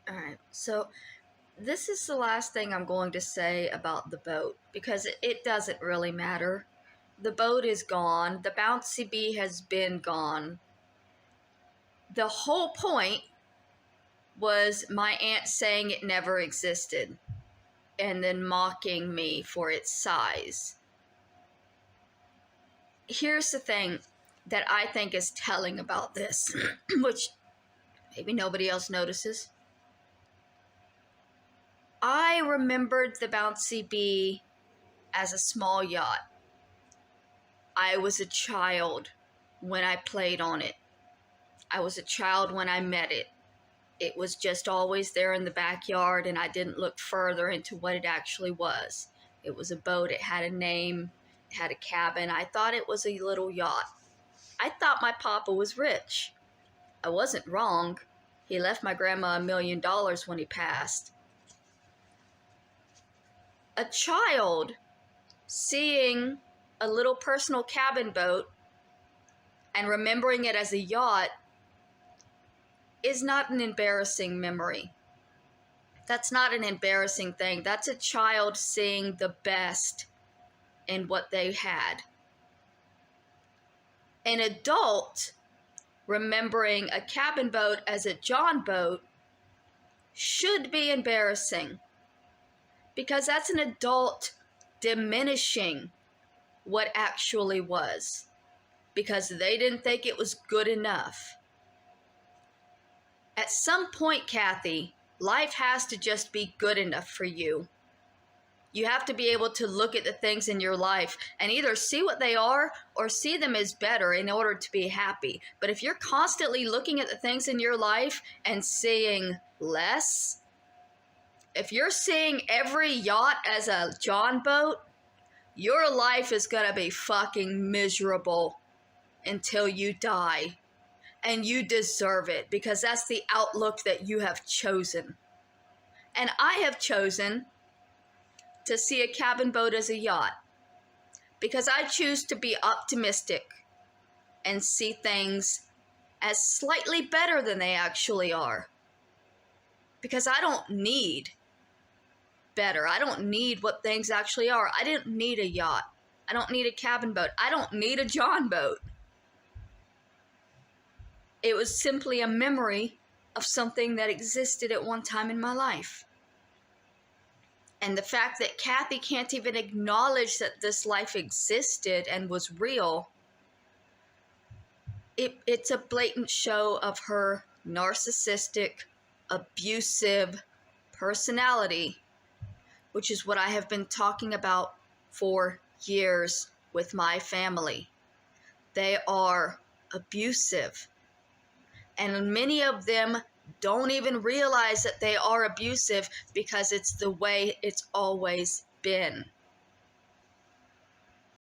All right, so this is the last thing I'm going to say about the boat because it doesn't really matter. The boat is gone. The bouncy bee has been gone. The whole point was my aunt saying it never existed and then mocking me for its size. Here's the thing that I think is telling about this, which maybe nobody else notices. I remembered the bouncy bee as a small yacht. I was a child when I played on it. I was a child when I met it. It was just always there in the backyard, and I didn't look further into what it actually was. It was a boat. It had a name. It had a cabin. I thought it was a little yacht. I thought my papa was rich. I wasn't wrong. He left my grandma $1 million when he passed. A child seeing a little personal cabin boat and remembering it as a yacht is not an embarrassing memory. That's not an embarrassing thing. That's a child seeing the best in what they had. An adult remembering a cabin boat as a John boat should be embarrassing because that's an adult diminishing what actually was because they didn't think it was good enough. At some point, Kathy, life has to just be good enough for you. You have to be able to look at the things in your life and either see what they are or see them as better in order to be happy. But if you're constantly looking at the things in your life and seeing less, if you're seeing every yacht as a John boat, your life is going to be fucking miserable until you die. And you deserve it because that's the outlook that you have chosen. And I have chosen to see a cabin boat as a yacht because I choose to be optimistic and see things as slightly better than they actually are. Because I don't need better. I don't need what things actually are. I didn't need a yacht. I don't need a cabin boat. I don't need a John boat. It was simply a memory of something that existed at one time in my life. And the fact that Kathy can't even acknowledge that this life existed and was real, it's a blatant show of her narcissistic, abusive personality, which is what I have been talking about for years with my family. They are abusive. And many of them don't even realize that they are abusive because it's the way it's always been.